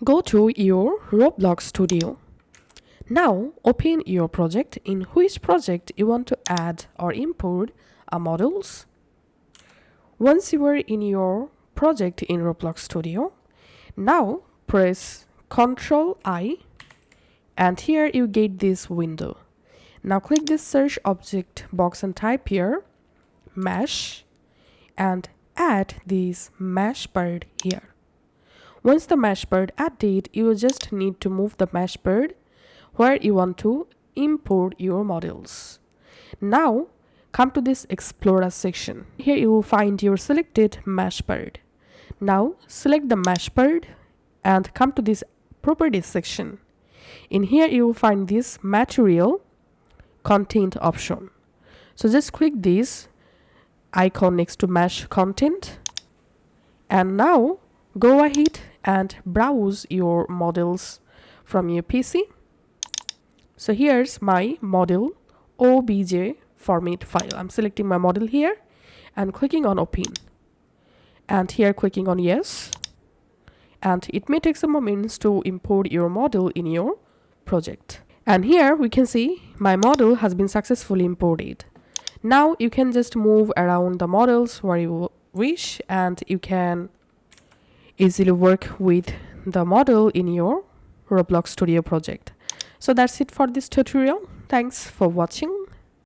Go to your Roblox Studio. Now open your project. In which project you want to add or import models. Once you are in your project in Roblox Studio, now press Ctrl I and here you get this window. Now click this search object box and type here mesh and add this mesh bird here. Once the mesh bird added, you will just need to move the mesh bird where you want to import your models. Now come to this Explorer section. Here you will find your selected mesh bird. Now select the mesh bird and come to this Properties section. In here you will find this Material Content option. So just click this icon next to Mesh Content and now go ahead and browse your models from your PC. So here's my model OBJ format file. I'm selecting my model here and clicking on open and here clicking on yes, and it may take some moments to import your model in your project. And here we can see my model has been successfully imported. Now you can just move around the models where you wish and you can easily work with the model in your Roblox Studio project. So that's it for this tutorial. Thanks for watching.